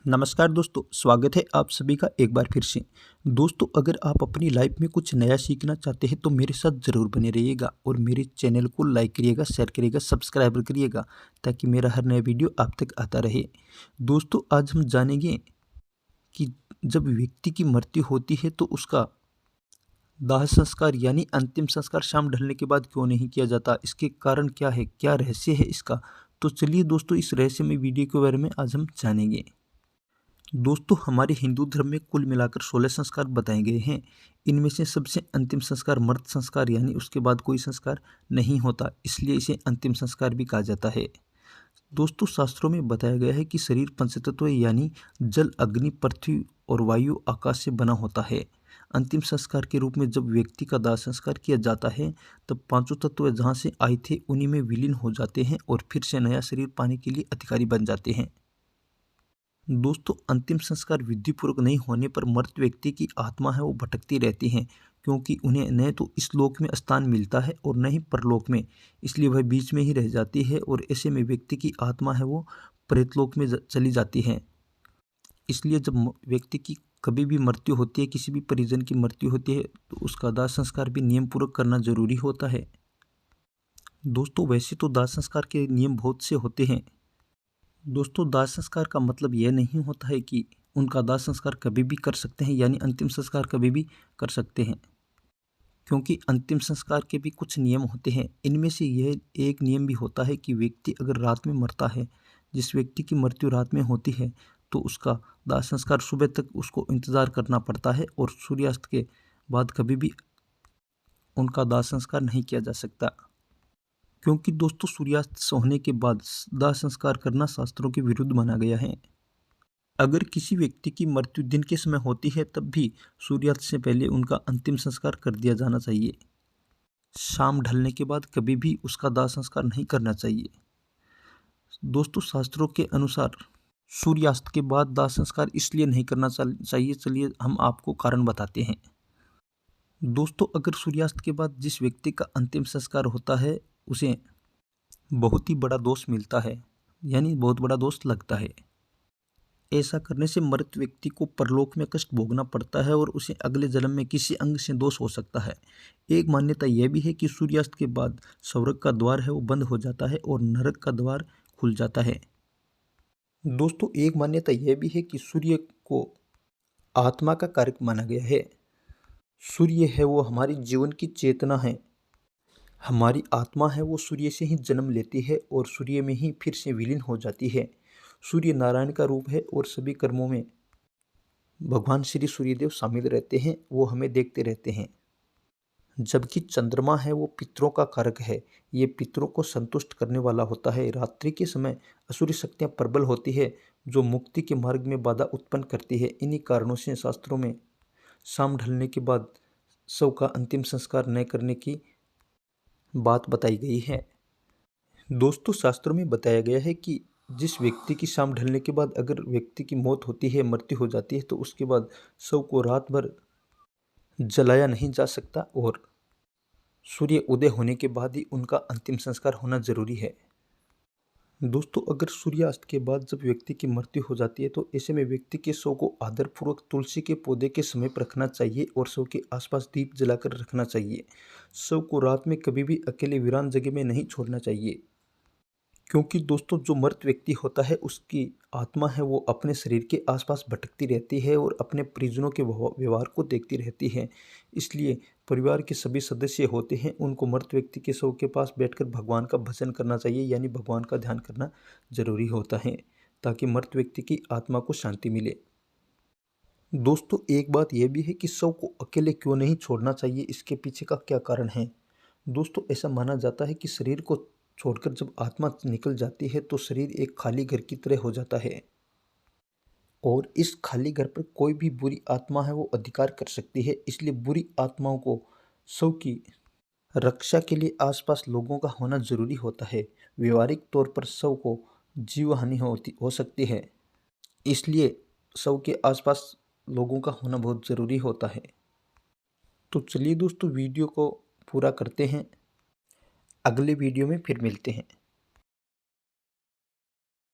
नमस्कार दोस्तों, स्वागत है आप सभी का एक बार फिर से। दोस्तों, अगर आप अपनी लाइफ में कुछ नया सीखना चाहते हैं तो मेरे साथ ज़रूर बने रहिएगा और मेरे चैनल को लाइक करिएगा, शेयर करिएगा, सब्सक्राइब करिएगा ताकि मेरा हर नया वीडियो आप तक आता रहे। दोस्तों, आज हम जानेंगे कि जब व्यक्ति की मृत्यु होती है तो उसका दाह संस्कार यानी अंतिम संस्कार शाम ढलने के बाद क्यों नहीं किया जाता, इसके कारण क्या है, क्या रहस्य है इसका। तो चलिए दोस्तों, इस रहस्यमय वीडियो के बारे में आज हम जानेंगे। दोस्तों, हमारे हिंदू धर्म में कुल मिलाकर 16 संस्कार बताए गए हैं। इनमें से सबसे अंतिम संस्कार मृत संस्कार यानी उसके बाद कोई संस्कार नहीं होता, इसलिए इसे अंतिम संस्कार भी कहा जाता है। दोस्तों, शास्त्रों में बताया गया है कि शरीर पंचतत्व यानी जल, अग्नि, पृथ्वी और वायु, आकाश से बना होता है। अंतिम संस्कार के रूप में जब व्यक्ति का दाह संस्कार किया जाता है तब पांचों तत्व जहाँ से आए थे उन्हीं में विलीन हो जाते हैं और फिर से नया शरीर पाने के लिए अधिकारी बन जाते हैं। दोस्तों, अंतिम संस्कार विधिपूर्वक नहीं होने पर मृत व्यक्ति की आत्मा है वो भटकती रहती है, क्योंकि उन्हें न तो इस लोक में स्थान मिलता है और न ही परलोक में, इसलिए वह बीच में ही रह जाती है और ऐसे में व्यक्ति की आत्मा है वो प्रेतलोक में चली जाती है। इसलिए जब व्यक्ति की कभी भी मृत्यु होती है, किसी भी परिजन की मृत्यु होती है, तो उसका दाह संस्कार भी नियम पूर्वक करना जरूरी होता है। दोस्तों, वैसे तो दाह संस्कार के नियम बहुत से होते हैं। दोस्तों, दाह संस्कार का मतलब यह नहीं होता है कि उनका दाह संस्कार कभी भी कर सकते हैं यानी अंतिम संस्कार कभी भी कर सकते हैं, क्योंकि अंतिम संस्कार के भी कुछ नियम होते हैं। इनमें से यह एक नियम भी होता है कि व्यक्ति अगर रात में मरता है, जिस व्यक्ति की मृत्यु रात में होती है, तो उसका दाह संस्कार सुबह तक उसको इंतज़ार करना पड़ता है और सूर्यास्त के बाद कभी भी उनका दाह संस्कार नहीं किया जा सकता, क्योंकि दोस्तों सूर्यास्त होने के बाद दाह संस्कार करना शास्त्रों के विरुद्ध माना गया है। अगर किसी व्यक्ति की मृत्यु दिन के समय होती है तब भी सूर्यास्त से पहले उनका अंतिम संस्कार कर दिया जाना चाहिए। शाम ढलने के बाद कभी भी उसका दाह संस्कार नहीं करना चाहिए। दोस्तों, शास्त्रों के अनुसार सूर्यास्त के बाद दाह संस्कार इसलिए नहीं करना चाहिए, चलिए हम आपको कारण बताते हैं। दोस्तों, अगर सूर्यास्त के बाद जिस व्यक्ति का अंतिम संस्कार होता है उसे बहुत ही बड़ा दोष मिलता है, यानी बहुत बड़ा दोष लगता है। ऐसा करने से मृत व्यक्ति को परलोक में कष्ट भोगना पड़ता है और उसे अगले जन्म में किसी अंग से दोष हो सकता है। एक मान्यता यह भी है कि सूर्यास्त के बाद स्वर्ग का द्वार है वो बंद हो जाता है और नरक का द्वार खुल जाता है। दोस्तों, एक मान्यता यह भी है कि सूर्य को आत्मा का कारक माना गया है। सूर्य है वो हमारी जीवन की चेतना है। हमारी आत्मा है वो सूर्य से ही जन्म लेती है और सूर्य में ही फिर से विलीन हो जाती है। सूर्य नारायण का रूप है और सभी कर्मों में भगवान श्री सूर्यदेव शामिल रहते हैं, वो हमें देखते रहते हैं। जबकि चंद्रमा है वो पितरों का कारक है, ये पितरों को संतुष्ट करने वाला होता है। रात्रि के समय असुरी शक्तियाँ प्रबल होती है जो मुक्ति के मार्ग में बाधा उत्पन्न करती है। इन्हीं कारणों से शास्त्रों में शाम ढलने के बाद शव का अंतिम संस्कार न करने की बात बताई गई है। दोस्तों, शास्त्रों में बताया गया है कि जिस व्यक्ति की शाम ढलने के बाद अगर व्यक्ति की मौत होती है, मृत्यु हो जाती है, तो उसके बाद शव को रात भर जलाया नहीं जा सकता और सूर्य उदय होने के बाद ही उनका अंतिम संस्कार होना जरूरी है। दोस्तों, अगर सूर्यास्त के बाद जब व्यक्ति की मृत्यु हो जाती है तो ऐसे में व्यक्ति के शव को आदरपूर्वक तुलसी के पौधे के समीप रखना चाहिए और शव के आसपास दीप जलाकर रखना चाहिए। शव को रात में कभी भी अकेले वीरान जगह में नहीं छोड़ना चाहिए, क्योंकि दोस्तों जो मृत व्यक्ति होता है उसकी आत्मा है वो अपने शरीर के आसपास भटकती रहती है और अपने परिजनों के व्यवहार को देखती रहती है। इसलिए परिवार के सभी सदस्य होते हैं उनको मृत व्यक्ति के शव के पास बैठकर भगवान का भजन करना चाहिए, यानी भगवान का ध्यान करना जरूरी होता है ताकि मृत व्यक्ति की आत्मा को शांति मिले। दोस्तों, एक बात यह भी है कि शव को अकेले क्यों नहीं छोड़ना चाहिए, इसके पीछे का क्या कारण है। दोस्तों, ऐसा माना जाता है कि शरीर को छोड़कर जब आत्मा निकल जाती है तो शरीर एक खाली घर की तरह हो जाता है और इस खाली घर पर कोई भी बुरी आत्मा है वो अधिकार कर सकती है। इसलिए बुरी आत्माओं को शव की रक्षा के लिए आसपास लोगों का होना जरूरी होता है। व्यवहारिक तौर पर शव को जीव हानि हो सकती है, इसलिए शव के आसपास लोगों का होना बहुत ज़रूरी होता है। तो चलिए दोस्तों, वीडियो को पूरा करते हैं, अगले वीडियो में फिर मिलते हैं।